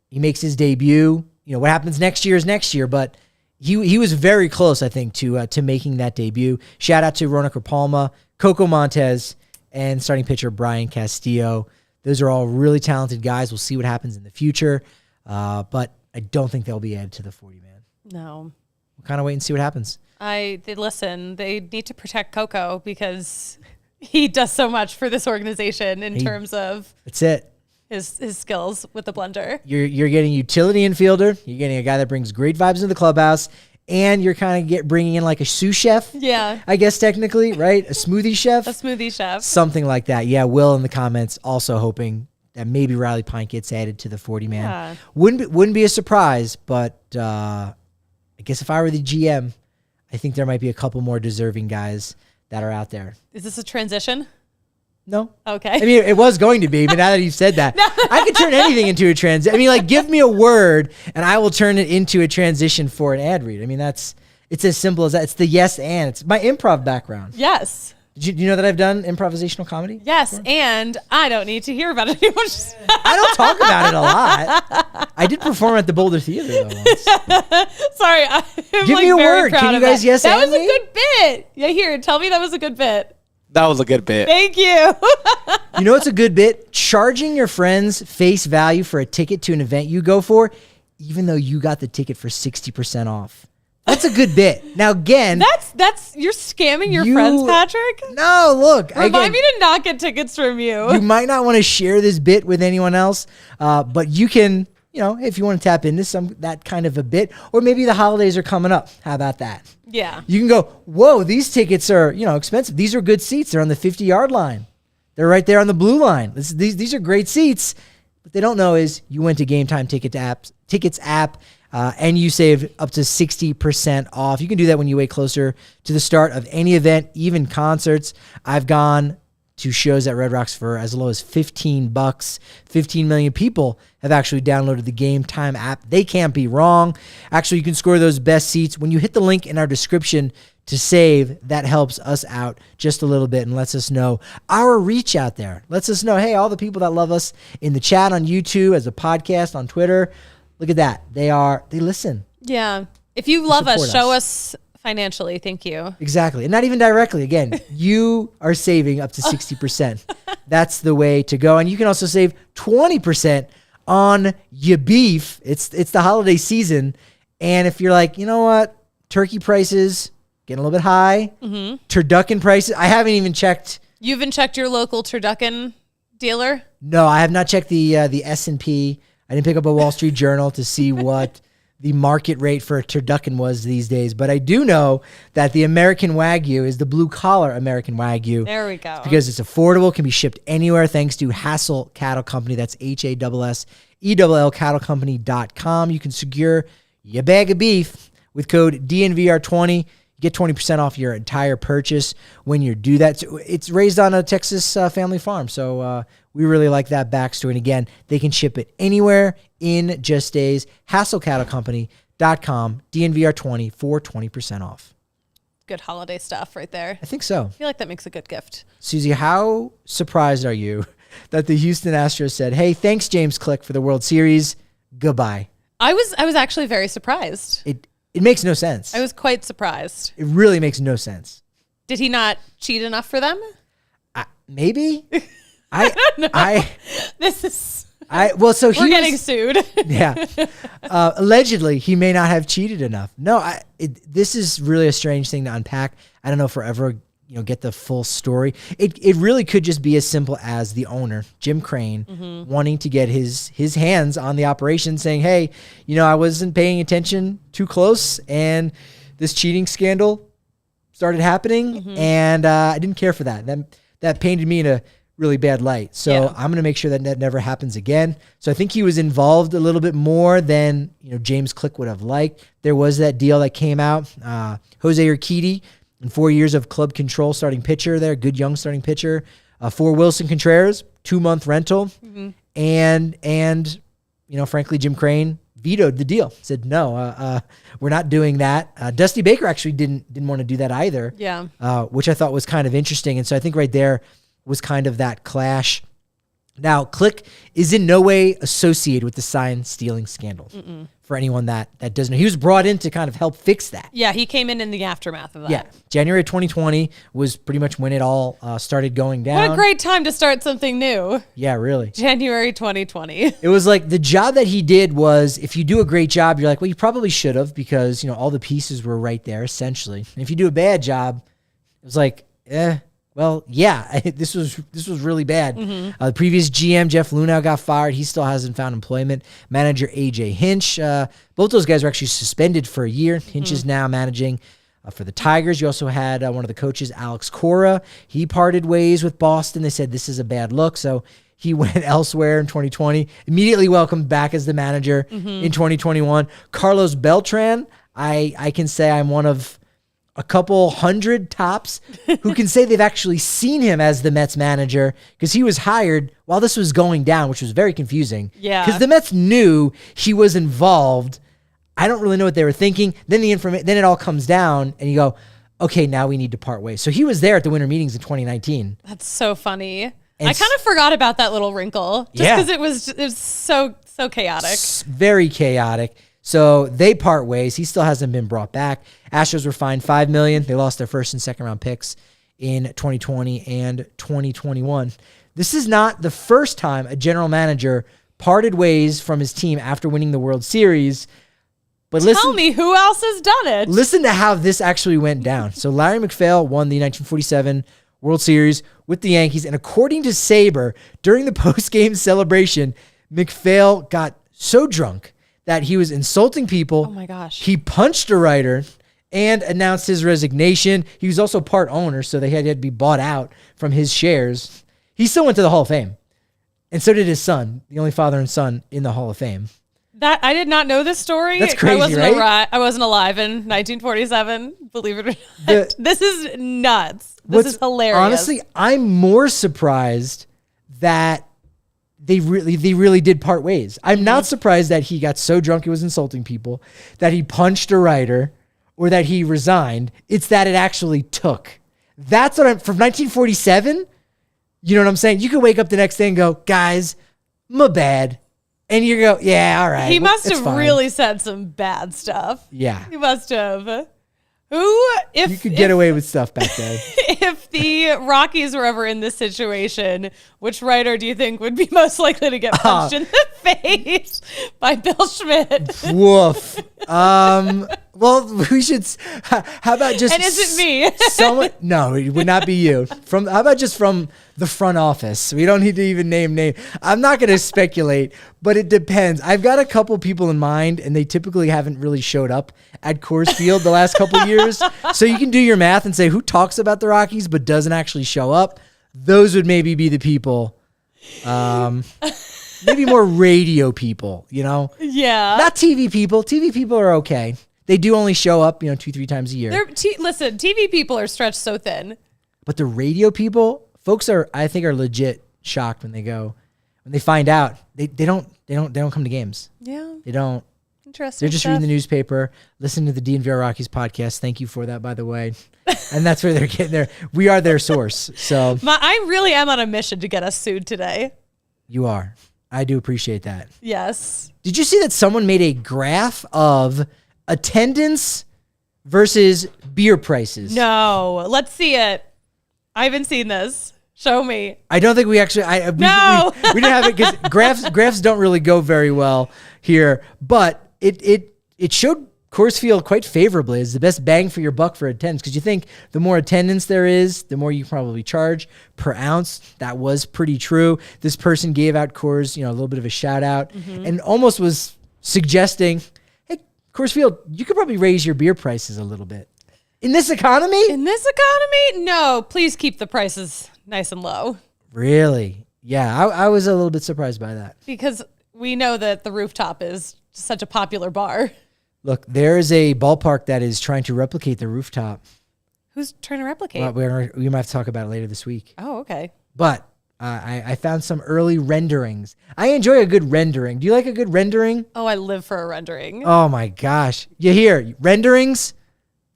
He makes his debut. What happens next year is next year. But he was very close, I think, to making that debut. Shout out to Ronald Palma, Coco Montez, and starting pitcher Brian Castillo. Those are all really talented guys. We'll see what happens in the future. But I don't think they'll be added to the 40-man. No. We'll kind of wait and see what happens. They need to protect Coco because he does so much for this organization in terms of that's it. His skills with the blender. You're getting utility infielder. You're getting a guy that brings great vibes into the clubhouse, and you're kind of bringing in like a sous chef. Yeah, I guess technically, right? A smoothie chef. A smoothie chef. Something like that. Yeah. Will in the comments also hoping that maybe Riley Pint gets added to the 40-man. Yeah. Wouldn't be a surprise, but I guess if I were the GM, I think there might be a couple more deserving guys that are out there. Is this a transition? No. Okay. I mean, it was going to be, but now that you've said that, I could turn anything into a transition. I mean, give me a word, and I will turn it into a transition for an ad read. I mean, it's as simple as that. It's the yes and. It's my improv background. Yes. Do you know that I've done improvisational comedy? Yes, before? And I don't need to hear about it anymore. I don't talk about it a lot. I did perform at the Boulder Theater though once. Sorry, give me a word. Can you guys yes and me? That was a good bit. Yeah, here, tell me that was a good bit. That was a good bit. Thank you. You know what's a good bit? Charging your friends face value for a ticket to an event you go for, even though you got the ticket for 60% off. That's a good bit. Now again, that's you're scamming your friends, Patrick. No, look. Remind me to not get tickets from you. You might not want to share this bit with anyone else, but you can, if you want to tap into that kind of a bit, or maybe the holidays are coming up. How about that? Yeah. You can go, whoa, these tickets are, expensive. These are good seats. They're on the 50-yard line. They're right there on the blue line. These are great seats. What they don't know is you went to Game Time Tickets app, and you saved up to 60% off. You can do that when you wait closer to the start of any event, even concerts. I've gone to shows at Red Rocks for as low as $15. 15 million people have actually downloaded the Game Time app. They can't be wrong. Actually, you can score those best seats. When you hit the link in our description to save, that helps us out just a little bit and lets us know our reach out there. Lets us know, hey, all the people that love us in the chat on YouTube, as a podcast, on Twitter, look at that. They listen. Yeah. If you love us, show us financially. Thank you. Exactly. And not even directly. Again, you are saving up to 60%. That's the way to go. And you can also save 20% on your beef. It's the holiday season. And if you're like, you know what? Turkey prices getting a little bit high. Mm-hmm. Turducken prices. I haven't even checked. You haven't checked your local turducken dealer? No, I have not checked the S&P. I didn't pick up a Wall Street Journal to see what the market rate for a turducken was these days. But I do know that the American Wagyu is the blue-collar American Wagyu. There we go. Because it's affordable, can be shipped anywhere thanks to Hassel Cattle Company. That's HASSELL cattlecompany.com. You can secure your bag of beef with code DNVR20. You get 20% off your entire purchase when you do that. It's raised on a Texas family farm, so We really like that backstory. And again, they can ship it anywhere in just days. HassleCattleCompany.com, DNVR20 for 20% off. Good holiday stuff right there. I think so. I feel like that makes a good gift. Suzie, how surprised are you that the Houston Astros said, hey, thanks, James Click, for the World Series. Goodbye. I was actually very surprised. It makes no sense. I was quite surprised. It really makes no sense. Did he not cheat enough for them? Maybe. I don't know. So we're getting sued. Yeah. Allegedly, he may not have cheated enough. No, this is really a strange thing to unpack. I don't know if we'll ever get the full story. It really could just be as simple as the owner, Jim Crane, wanting to get his hands on the operation, saying, hey, I wasn't paying attention too close, and this cheating scandal started happening, and I didn't care for that. That painted me in a really bad light. So I'm going to make sure that never happens again. So I think he was involved a little bit more than James Click would have liked. There was that deal that came out. Jose Urena, in 4 years of club control, starting pitcher there, good young starting pitcher. For Wilson Contreras, 2-month rental. And frankly, Jim Crane vetoed the deal. Said, no, we're not doing that. Dusty Baker actually didn't want to do that either. Yeah. Which I thought was kind of interesting. And so I think right there was kind of that clash. Now, Click is in no way associated with the sign stealing scandal. For anyone that doesn't know. He was brought in to kind of help fix that. Yeah, he came in the aftermath of that. Yeah. January 2020 was pretty much when it all started going down. What a great time to start something new. Yeah, really. January 2020. It was like the job that he did was, if you do a great job, you're like, well, you probably should have, because, all the pieces were right there, essentially. And if you do a bad job, it was like, well, yeah, this was really bad. The previous GM, Jeff Lunau, got fired. He still hasn't found employment. Manager AJ Hinch, both those guys were actually suspended for a year. Hinch is now managing for the Tigers. You also had one of the coaches, Alex Cora. He parted ways with Boston. They said this is a bad look, so he went elsewhere in 2020. Immediately welcomed back as the manager in 2021. Carlos Beltran, I can say I'm one of a couple hundred tops who can say they've actually seen him as the Mets manager, because he was hired while this was going down, which was very confusing. Yeah. Because the Mets knew he was involved. I don't really know what they were thinking. Then then it all comes down and you go, okay, now we need to part ways. So he was there at the winter meetings in 2019. That's so funny. I kind of forgot about that little wrinkle just because it was so chaotic. Very chaotic. So they part ways. He still hasn't been brought back. Astros were fined $5 million. They lost their first and second round picks in 2020 and 2021. This is not the first time a general manager parted ways from his team after winning the World Series. But Tell me who else has done it. Listen to how this actually went down. So Larry McPhail won the 1947 World Series with the Yankees. And according to Saber, during the post-game celebration, McPhail got so drunk that he was insulting people. Oh my gosh. He punched a writer and announced his resignation. He was also part owner, so they had to be bought out from his shares. He still went to the Hall of Fame. And so did his son, the only father and son in the Hall of Fame. That I did not know this story. That's crazy, right? I wasn't alive in 1947, believe it or not. This is nuts. This is hilarious. Honestly, I'm more surprised that they really did part ways. I'm not surprised that he got so drunk he was insulting people, that he punched a writer, or that he resigned. It's that it actually took. That's what from 1947, you know what I'm saying? You could wake up the next day and go, guys, my bad. And you go, yeah, all right. He must have really said some bad stuff. Yeah. He must have. You could get away with stuff back then. If the Rockies were ever in this situation, which writer do you think would be most likely to get punched in the face by Bill Schmidt? Woof. Well, we should. How about just? And is it me? Someone? No, it would not be you. How about just from the front office? We don't need to even name. I'm not going to speculate, but it depends. I've got a couple people in mind, and they typically haven't really showed up at Coors Field the last couple of years. So you can do your math and say who talks about the Rockies but doesn't actually show up. Those would maybe be the people. Maybe more radio people, Yeah. Not TV people. TV people are okay. They do only show up, 2-3 times a year. Listen, TV people are stretched so thin. But the radio people, folks I think are legit shocked when they find out. They don't come to games. Yeah. They don't. Interesting. They're just reading the newspaper, listening to the DNVR Rockies podcast. Thank you for that, by the way. And that's where they're getting there. We are their source. So I really am on a mission to get us sued today. you are. I do appreciate that. Yes. Did you see that someone made a graph of attendance versus beer prices? No. Let's see it. I haven't seen this. Show me. I don't think we actually. No. we didn't have it because graphs don't really go very well here. But it showed Coors Field quite favorably as the best bang for your buck for attendance, because you think the more attendance there is, the more you probably charge per ounce. That was pretty true. This person gave out Coors, a little bit of a shout out, and almost was suggesting, hey, Coors Field, you could probably raise your beer prices a little bit. In this economy? In this economy? No. Please keep the prices nice and low. Really? Yeah, I was a little bit surprised by that. Because we know that the Rooftop is such a popular bar. Look, there is a ballpark that is trying to replicate the Rooftop. Who's trying to replicate? Well, we might have to talk about it later this week. Oh, okay. But I found some early renderings. I enjoy a good rendering. Do you like a good rendering? Oh, I live for a rendering. Oh my gosh. You hear renderings?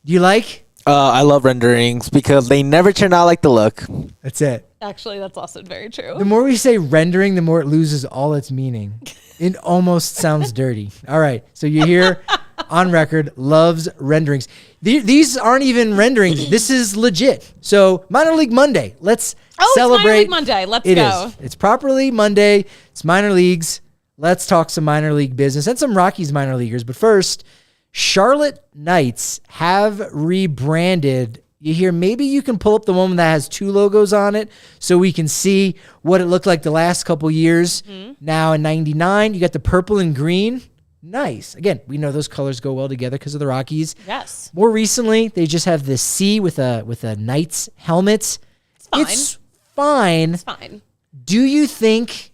Do you like? I love renderings because they never turn out like the look. That's it. Actually, that's also very true. The more we say rendering, the more it loses all its meaning. It almost sounds dirty. All right. So you hear on record, loves renderings. These aren't even renderings. This is legit. So Minor League Monday. Let's celebrate. It's Minor League Monday. Let's go. Is. It's properly Monday. It's minor leagues. Let's talk some minor league business and some Rockies minor leaguers. But first, Charlotte Knights have rebranded. You hear, maybe you can pull up the one that has two logos on it so we can see what it looked like the last couple years. Now in 99, you got the purple and green. Nice. Again, we know those colors go well together because of the Rockies. Yes. More recently, they just have the C with a Knights helmet. It's fine. It's fine. Do you think,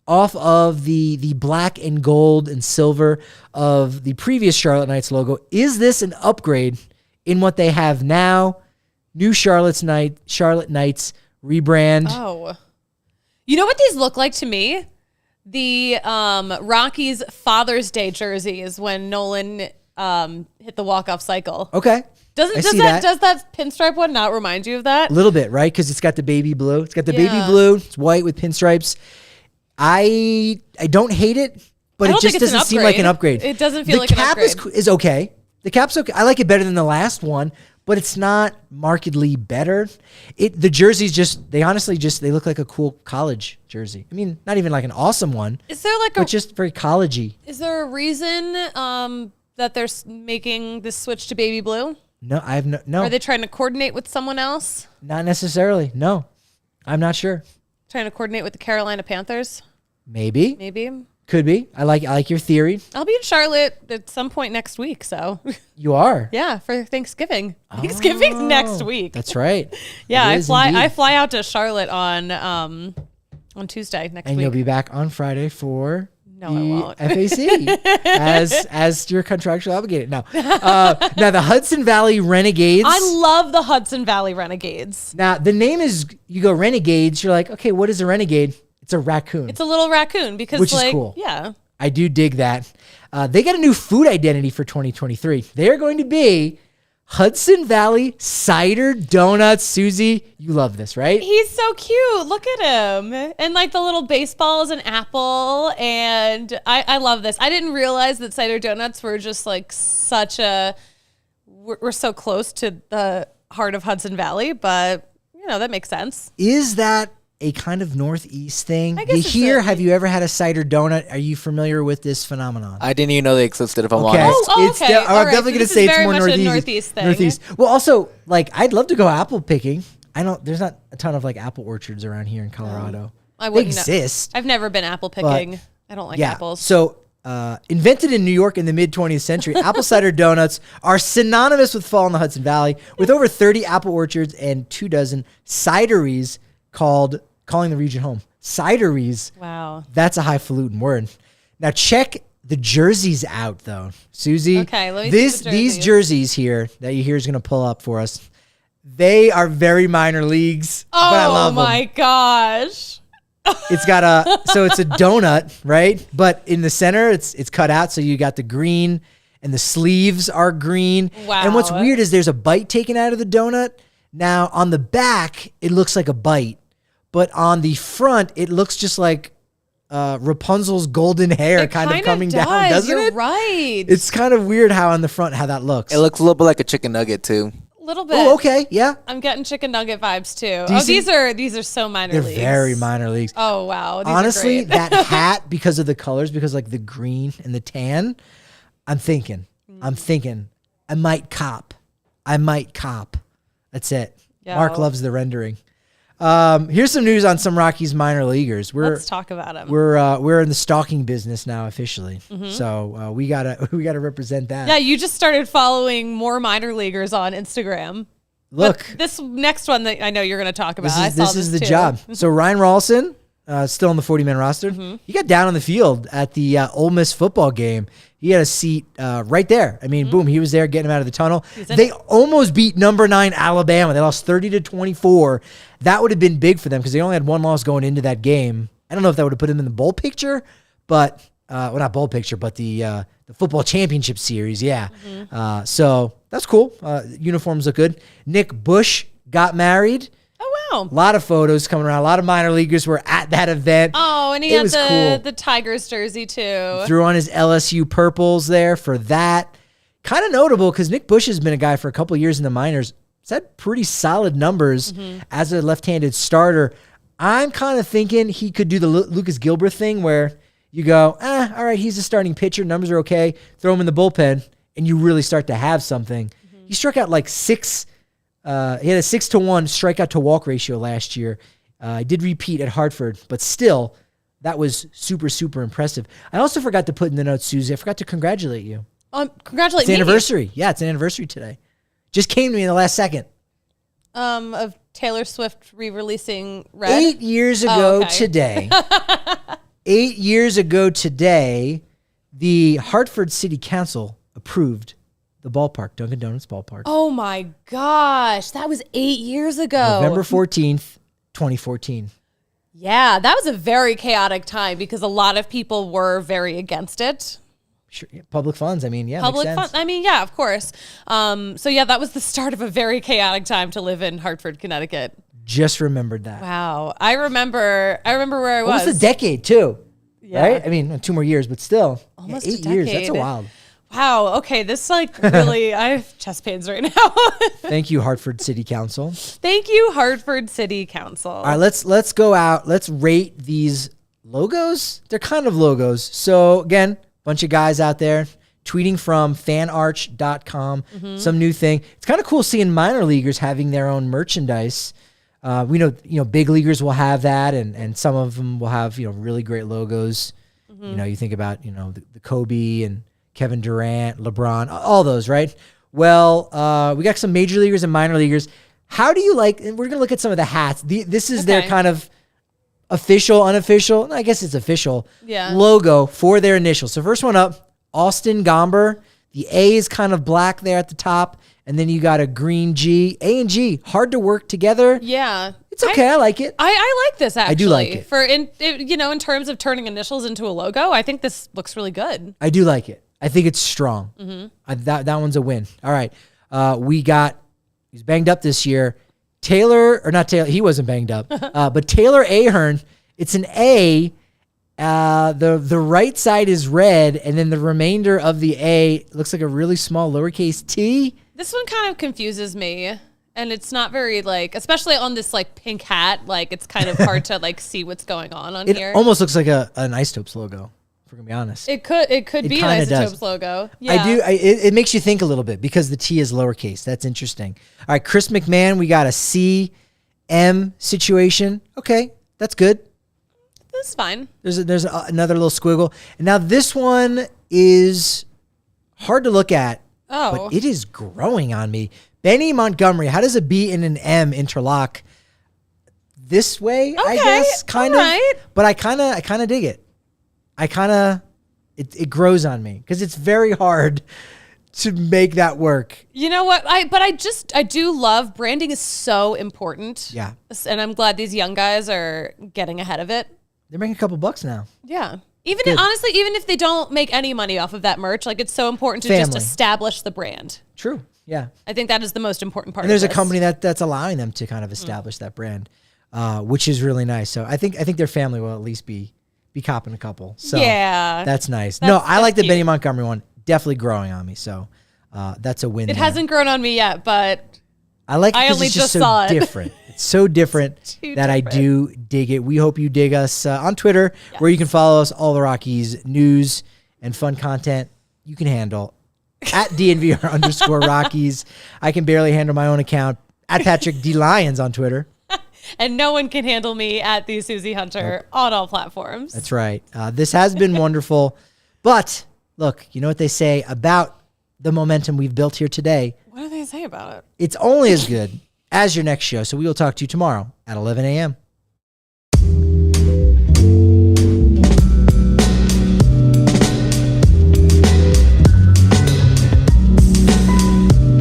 off of the black and gold and silver of the previous Charlotte Knights logo, is this an upgrade in what they have now? New Charlotte Knights rebrand. Oh. You know what these look like to me? The Rockies Father's Day jerseys when Nolan hit the walk-off cycle. Okay. Does that pinstripe one not remind you of that? A little bit, right? Because it's got the baby blue. It's got the baby blue. It's white with pinstripes. I don't hate it, but it just doesn't seem like an upgrade. It doesn't feel like an upgrade. The cap is okay. The cap's okay. I like it better than the last one, but it's not markedly better. The jerseys they look like a cool college jersey. I mean, not even like an awesome one. Is there but just very collegey. Is there a reason that they're making this switch to baby blue? No, I have no. Are they trying to coordinate with someone else? Not necessarily. No, I'm not sure. Trying to coordinate with the Carolina Panthers? Maybe. Could be. I like your theory. I'll be in Charlotte at some point next week, so. You are? Yeah, for Thanksgiving. Thanksgiving's next week. That's right. Yeah, I fly out to Charlotte on Tuesday next week. And you'll be back on Friday for I won't. FAC as you're contractually obligated. No. Now the Hudson Valley Renegades. I love the Hudson Valley Renegades. Now the name is, you go Renegades, you're like, okay, what is a renegade? It's a raccoon. It's a little raccoon because which is cool. Yeah. I do dig that. They got a new food identity for 2023. They're going to be Hudson Valley Cider Donuts. Suzie, you love this, right? He's so cute. Look at him. And like the little baseball is an apple. And I love this. I didn't realize that cider donuts were just like we're so close to the heart of Hudson Valley, but that makes sense. Is that a kind of Northeast thing? I guess have you ever had a cider donut? Are you familiar with this phenomenon? I didn't even know they existed, if I'm okay. honest. Okay. I'm definitely going to say it's more Northeast thing. Northeast. Well, also, I'd love to go apple picking. There's not a ton of apple orchards around here in Colorado. They exist. I've never been apple picking. I don't like apples. So, invented in New York in the mid-20th century, apple cider donuts are synonymous with fall in the Hudson Valley, with over 30 apple orchards and 24 cideries calling the region home. Cideries. Wow. That's a highfalutin word. Now check the jerseys out, though. Suzie. Okay, let me see these jerseys here that you hear is going to pull up for us. They are very minor leagues, but I love them. Oh my gosh. It's got so it's a donut, right? But in the center, it's cut out. So you got the green and the sleeves are green. Wow. And what's weird is there's a bite taken out of the donut. Now on the back, it looks like a bite, but on the front, it looks just like Rapunzel's golden hair kind of coming down, doesn't You're it? right. It's kind of weird how on the front, how that looks. It looks a little bit like a chicken nugget too. A little bit. Oh, okay, yeah. I'm getting chicken nugget vibes too. Decent. These are so minor They're leagues. very minor leagues. Oh wow. These Honestly, are great. that hat, because of the colors, because like the green and the tan, I'm thinking, I might cop. That's it. Yo. Mark loves the rendering. Here's some news on some Rockies minor leaguers. Let's talk about them. We're in the stalking business now officially, so we gotta represent that. Yeah, you just started following more minor leaguers on Instagram. Look, But this next one that I know you're going to talk about. this is the too. job. So Ryan Rawlson, still on the 40-man roster. He got down on the field at the Ole Miss football game. He had a seat right there. I mean, boom, he was there getting him out of the tunnel. They almost beat number 9 Alabama. They lost 30-24. That would have been big for them because they only had one loss going into that game. I don't know if that would have put him in the bowl picture, but well, not bowl picture, but the football championship series. Yeah. So that's cool. Uniforms look good. Nick Bush got married. Oh, wow. A lot of photos coming around. A lot of minor leaguers were at that event. Oh, and he It had was cool. the Tigers jersey too. Threw on his LSU purples there for that. Kind of notable because Nick Bush has been a guy for a couple of years in the minors. He's had pretty solid numbers as a left-handed starter. I'm kind of thinking he could do the Lucas Gilbert thing where you go, all right, he's a starting pitcher. Numbers are okay. Throw him in the bullpen, and you really start to have something. He struck out like 6. He had a 6-1 strikeout to walk ratio last year. I did repeat at Hartford, but still, that was super, super impressive. I also forgot to put in the notes, Suzie. I forgot to congratulate you. Congratulate It's me. anniversary. Yeah, it's an anniversary today. Just came to me in the last second. Of Taylor Swift re-releasing Red. 8 years ago okay. today. 8 years ago today, the Hartford City Council approved the ballpark, Dunkin' Donuts ballpark. Oh my gosh, that was 8 years ago. November 14th, 2014. Yeah, that was a very chaotic time because a lot of people were very against it. Sure, yeah, public funds. I mean, yeah, Public makes sense. fun. I mean, yeah, of course. So yeah, that was the start of a very chaotic time to live in Hartford, Connecticut. Just remembered that. Wow, I remember where I was. Almost a decade too, Yeah. right? I mean, 2 more years, but still, Almost 8 a years. That's a decade. wild. Wow. Okay, this like really, I have chest pains right now. Thank you, Hartford City Council. Thank you, Hartford City Council. All right, let's go out. Let's rate these logos. They're kind of logos. So again, bunch of guys out there tweeting from fanarch.com. Some new thing. It's kind of cool seeing minor leaguers having their own merchandise. We know, big leaguers will have that, and some of them will have really great logos. You think about the Kobe and Kevin Durant, LeBron, all those, right? Well, we got some major leaguers and minor leaguers. How do you like? And we're gonna look at some of the hats. This is their kind of official, unofficial. I guess it's official. Yeah. Logo for their initials. So first one up, Austin Gomber. The A is kind of black there at the top, and then you got a green G. A and G, hard to work together. Yeah. It's okay. I like it. I like this actually. I do like it. For in terms of turning initials into a logo, I think this looks really good. I do like it. I think it's strong. That one's a win. All right. He's banged up this year. Not Taylor, he wasn't banged up. But Taylor Ahern, it's an A. The right side is red, and then the remainder of the A looks like a really small lowercase t. This one kind of confuses me. And it's not very especially on this pink hat, it's kind of hard to see what's going on It here. almost looks like an Isotopes logo, if we're gonna be honest. It could be an kinda does. Isotopes logo. Yeah. I do. It makes you think a little bit because the T is lowercase. That's interesting. All right, Chris McMahon, we got a C M situation. Okay, that's good. That's fine. There's another little squiggle, and now this one is hard to look at. Oh. But it is growing on me. Benny Montgomery. How does a B and an M interlock? This way, I guess, kind of. right. But I kind of dig it. It grows on me because it's very hard to make that work. You know what? I do love branding is so important. Yeah. And I'm glad these young guys are getting ahead of it. they're making a couple bucks now. Yeah. Even Good. honestly, even if they don't make any money off of that merch, like it's so important to just Family. establish the brand. True. Yeah. I think that is the most important part. And there's of a this. company that's allowing them to kind of establish that brand, which is really nice. So I think their family will at least be copping a couple. So Yeah. that's nice. That's- I like the cute. Benny Montgomery one. Definitely growing on me. So that's a win. It there. hasn't grown on me yet, but I like it I 'cause only it's just so saw it. different. It's so different too that I different. do dig it. We hope you dig us on Twitter, where you can follow us, all the Rockies news and fun content you can handle at @DNVR_Rockies. I can barely handle my own account at Patrick D. Lyons on Twitter. and no one can handle me at the Suzie Hunter on all platforms. That's right. This has been wonderful. But look, you know what they say about the momentum we've built here today? What do they say about it? It's only as good as your next show. So we will talk to you tomorrow at 11 a.m.